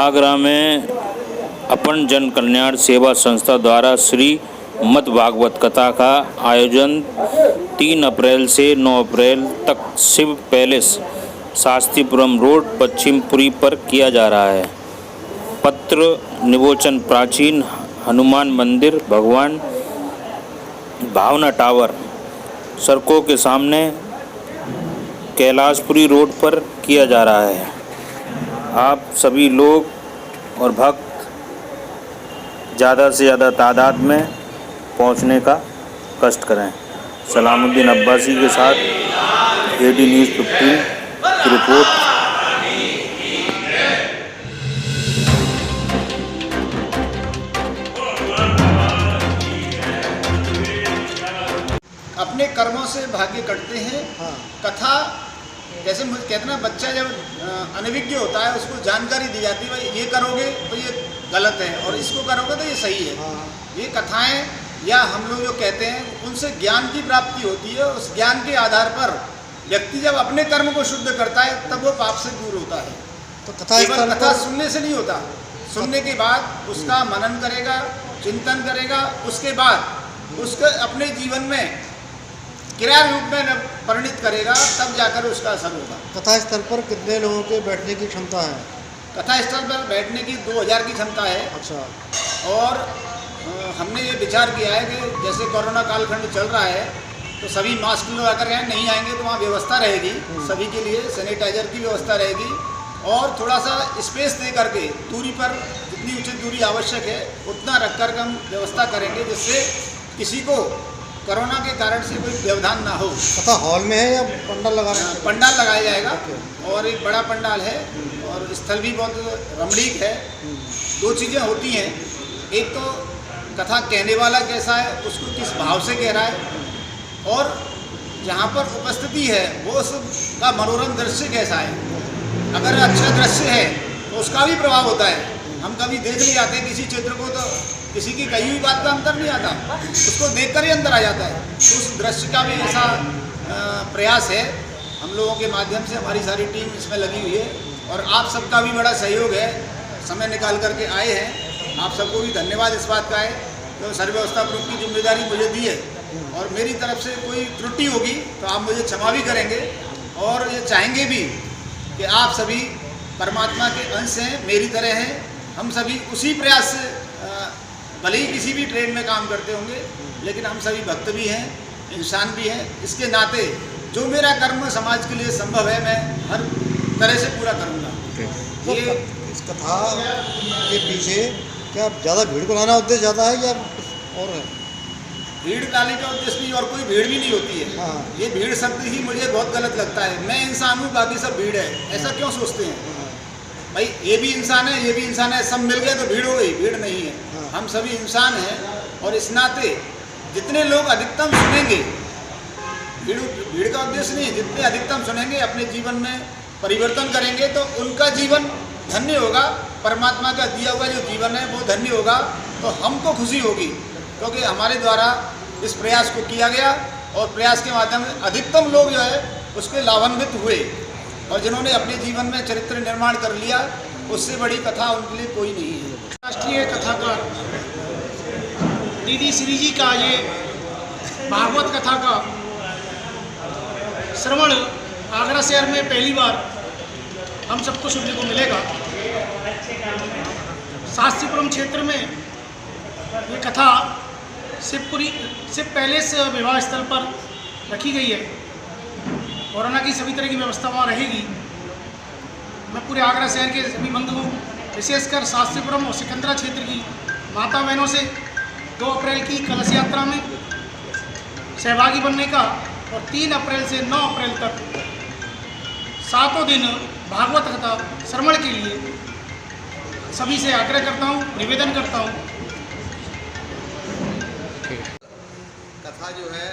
आगरा में अपन जन कल्याण सेवा संस्था द्वारा श्री मद भागवत कथा का आयोजन 3 अप्रैल से 9 अप्रैल तक शिव पैलेस शास्त्रीपुरम रोड पश्चिमपुरी पर किया जा रहा है। पत्र निवोचन प्राचीन हनुमान मंदिर भगवान भावना टावर सड़कों के सामने कैलाशपुरी रोड पर किया जा रहा है। आप सभी लोग और भक्त ज़्यादा से ज़्यादा तादाद में पहुंचने का कष्ट करें। सलामुद्दीन अब्बासी के साथ AD न्यूज़ 15 की रिपोर्ट। अपने कर्मों से भाग्य कटते हैं। कथा जैसे कहते हैं ना, बच्चा जब अनभिज्ञ होता है उसको जानकारी दी जाती है, भाई ये करोगे तो ये गलत है और इसको करोगे तो ये सही है। ये कथाएं या हम लोग जो कहते हैं उनसे ज्ञान की प्राप्ति होती है। उस ज्ञान के आधार पर व्यक्ति जब अपने कर्म को शुद्ध करता है तब वो पाप से दूर होता है। तो केवल कथा सुनने से नहीं होता, सुनने के बाद उसका मनन करेगा, चिंतन करेगा, उसके बाद उसके अपने जीवन में क्रिया रूप में परिणित करेगा, तब जाकर उसका असर होगा। कथा स्थल पर कितने लोगों के बैठने की क्षमता है? कथा स्थल पर बैठने की 2000 की क्षमता है। अच्छा। और हमने ये विचार किया है कि जैसे कोरोना कालखंड चल रहा है तो सभी मास्क लगा कर नहीं आएंगे तो वहाँ व्यवस्था रहेगी, सभी के लिए सैनिटाइजर की व्यवस्था रहेगी और थोड़ा सा स्पेस दे करके दूरी पर जितनी उचित दूरी आवश्यक है उतना रख कर हम व्यवस्था करेंगे, जिससे किसी को कोरोना के कारण से कोई व्यवधान ना हो। कथा हॉल में है या पंडाल लगाना? पंडाल लगाया जाएगा और एक बड़ा पंडाल है और स्थल भी बहुत रमणीक है। 2 चीज़ें होती हैं, एक तो कथा कहने वाला कैसा है, उसको किस भाव से कह रहा है, और जहाँ पर उपस्थिति है वो उसका मनोरम दृश्य कैसा है। अगर अच्छा दृश्य है तो उसका भी प्रभाव होता है। हम कभी देख नहीं आते किसी चित्र को तो किसी की कही हुई बात का अंतर नहीं आता, उसको देखकर ही अंदर आ जाता है। तो उस दृश्य का भी ऐसा प्रयास है। हम लोगों के माध्यम से हमारी सारी टीम इसमें लगी हुई है और आप सबका भी बड़ा सहयोग है, समय निकाल करके आए हैं। आप सबको भी धन्यवाद इस बात का है तो सर्व व्यवस्था प्रमुख की जिम्मेदारी मुझे दी है और मेरी तरफ से कोई त्रुटि होगी तो आप मुझे क्षमा भी करेंगे और ये चाहेंगे भी कि आप सभी परमात्मा के अंश हैं, मेरी तरह हैं। हम सभी उसी प्रयास से भले ही किसी भी ट्रेड में काम करते होंगे, लेकिन हम सभी भक्त भी हैं, इंसान भी हैं। इसके नाते जो मेरा कर्म समाज के लिए संभव है मैं हर तरह से पूरा करूँगा। तो ये इस कथा के पीछे क्या ज़्यादा भीड़ को लाना उद्देश्य ज़्यादा है या और है? भीड़ लाने का उद्देश्य नहीं और कोई भीड़ भी नहीं होती है। ये भीड़ शब्द ही मुझे बहुत गलत लगता है। मैं इंसान हूँ, बाकी सब भीड़ है, ऐसा क्यों सोचते हैं? भाई ये भी इंसान है, ये भी इंसान है, सब मिल गए तो भीड़ हो गई। भीड़ नहीं है, हम सभी इंसान हैं और इस नाते जितने लोग अधिकतम सुनेंगे, भीड़ का उद्देश्य नहीं है, जितने अधिकतम सुनेंगे अपने जीवन में परिवर्तन करेंगे तो उनका जीवन धन्य होगा। परमात्मा का दिया हुआ जो जीवन है वो धन्य होगा तो हमको खुशी होगी, क्योंकि हमारे द्वारा इस प्रयास को किया गया और प्रयास के माध्यम से अधिकतम लोग जो है उसके लाभान्वित हुए और जिन्होंने अपने जीवन में चरित्र निर्माण कर लिया, उससे बड़ी कथा उनके लिए कोई नहीं है। राष्ट्रीय कथाकार दीदी श्री जी का ये भागवत कथा का श्रवण आगरा शहर में पहली बार हम सबको सुनने को मिलेगा। शास्त्रीपुरम क्षेत्र में ये कथा शिव पैलेस विवाह स्थल पर रखी गई है। कोरोना की सभी तरह की व्यवस्था वहाँ रहेगी। मैं पूरे आगरा शहर के सभी बंधुओं, विशेषकर शास्त्रीपुरम और सिकंदरा क्षेत्र की माता बहनों से 2 अप्रैल की कलश यात्रा में सहभागी बनने का और 3 अप्रैल से 9 अप्रैल तक 7 दिन भागवत कथा श्रवण के लिए सभी से आग्रह करता हूँ, निवेदन करता हूँ। कथा जो है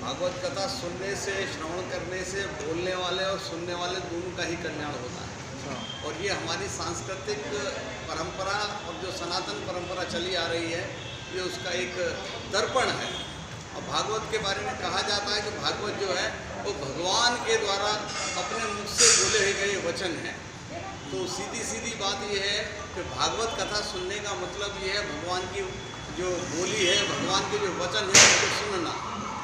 भागवत कथा सुनने से, श्रवण करने से बोलने वाले और सुनने वाले दोनों का ही कल्याण होता है और ये हमारी सांस्कृतिक परंपरा और जो सनातन परंपरा चली आ रही है ये उसका एक दर्पण है। और भागवत के बारे में कहा जाता है कि भागवत जो है वो भगवान के द्वारा अपने मुख से बोले गए वचन हैं। तो सीधी सीधी बात ये है कि भागवत कथा सुनने का मतलब ये है भगवान की जो बोली है, भगवान के जो वचन है उसको सुनना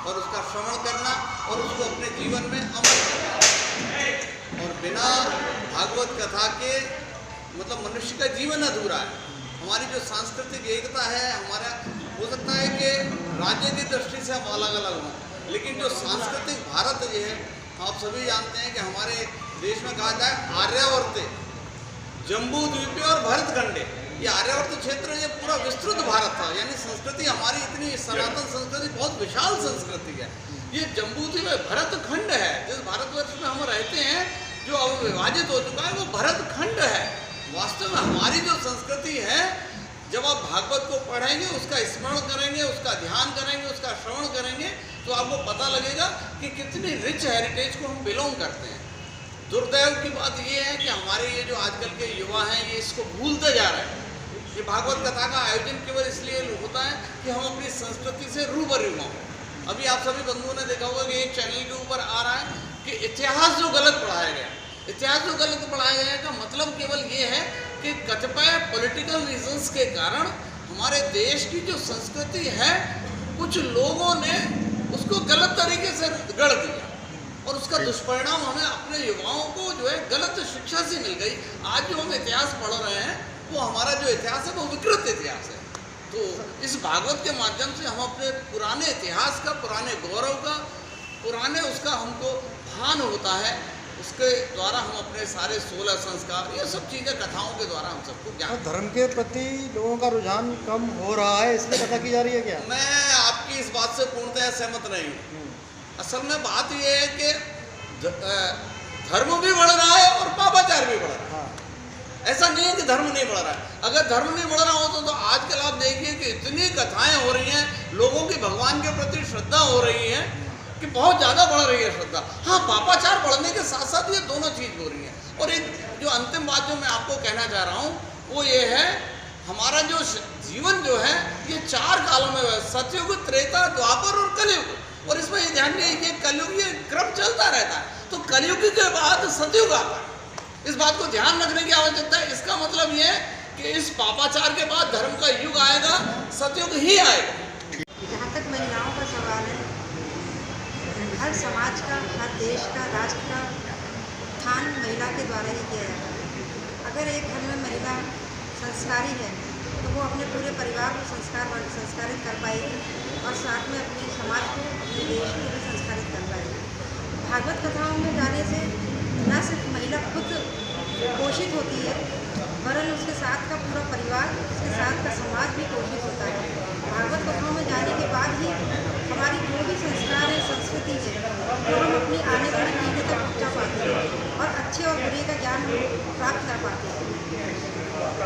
और उसका श्रवण करना और उसको अपने जीवन में अमल करना। और बिना भागवत कथा के मतलब मनुष्य का जीवन अधूरा है। हमारी जो सांस्कृतिक एकता है, हमारा हो सकता है कि राज्य की दृष्टि से हम अलग अलग हों, लेकिन जो सांस्कृतिक भारत ये है, आप सभी जानते हैं कि हमारे देश में कहा जाए आर्यावर्त, जम्बू द्वीप और भरतखंडे, ये आर्यावर्त क्षेत्र ये पूरा विस्तृत भारत था। यानी संस्कृति हमारी इतनी सनातन संस्कृति बहुत विशाल संस्कृति है। ये जम्बू द्वीप भरतखंड है, जिस भारतवर्ष में हम रहते हैं जो अब विभाजित हो चुका है वो भरतखंड है। वास्तव में हमारी जो संस्कृति है, जब आप भागवत को पढ़ेंगे, उसका स्मरण करेंगे, उसका ध्यान करेंगे, उसका श्रवण करेंगे, तो आपको पता लगेगा कि कितनी रिच हेरिटेज को हम बिलोंग करते हैं। दुर्दैव की बात ये है कि हमारे ये जो आजकल के युवा हैं ये इसको भूलते जा रहे हैं। ये भागवत कथा का आयोजन केवल इसलिए होता है कि हम अपनी संस्कृति से रूबरू हों। अभी आप सभी बंधुओं ने देखा होगा कि एक चैनल के ऊपर आ रहा है कि इतिहास जो गलत पढ़ाया गया, इतिहास जो गलत पढ़ाया गया का मतलब केवल ये है कि कतिपय पॉलिटिकल रीजंस के कारण हमारे देश की जो संस्कृति है कुछ लोगों ने उसको गलत तरीके से गढ़ दिया और उसका दुष्परिणाम हमें अपने युवाओं को जो है गलत शिक्षा से मिल गई। आज जो हम इतिहास पढ़ रहे हैं वो हमारा जो इतिहास है वो विकृत इतिहास है। तो इस भागवत के माध्यम से हम अपने पुराने इतिहास का, पुराने गौरव का, पुराने उसका हमको भान होता है। उसके द्वारा हम अपने सारे 16 संस्कार, ये सब चीज़ें कथाओं के द्वारा हम सबको ज्ञान। धर्म के प्रति लोगों का रुझान कम हो रहा है, इसलिए कथा की जा रही है क्या? मैं आपकी इस बात से पूर्णतः सहमत नहीं हूँ। असल में बात यह है कि धर्म भी बढ़ रहा है और पापाचार भी बढ़ रहा है। ऐसा नहीं है कि धर्म नहीं बढ़ रहा है। अगर धर्म नहीं बढ़ रहा हो तो आजकल आप देखिए कि इतनी कथाएं हो रही हैं, लोगों की भगवान के प्रति श्रद्धा हो रही है कि बहुत ज़्यादा बढ़ रही है श्रद्धा। हाँ, पापाचार बढ़ने के साथ साथ ये दोनों चीज़ हो रही है। और एक जो अंतिम बात जो मैं आपको कहना चाह रहा हूँ वो ये है, हमारा जो जीवन जो है ये 4 कालों में है, सतयुग, त्रेता, द्वापर और कलयुग। और इसमें ये ध्यान नहीं, ये कलयुग ये क्रम चलता रहता है, तो कलयुग के बाद सतयुग आता है। इस बात को ध्यान रखने की आवश्यकता है। इसका मतलब ये है कि इस पापाचार के बाद धर्म का युग आएगा, सतयुग ही आएगा। जहाँ तक महिलाओं का सवाल है, हर समाज का, हर देश का, राष्ट्र का उत्थान महिला के द्वारा ही किया जाता है। अगर एक घर में महिला संस्कारी है तो वो अपने पूरे परिवार को संस्कारित कर पाएगी और साथ में अपने समाज को, अपने देश को भी संस्कारित कर पाएगी। भागवत कथाओं में जाने से न सिर्फ महिला खुद पोषित होती है, वरन उसके साथ का पूरा परिवार, उसके साथ का समाज भी पोषित होता है। भागवत कथाओं में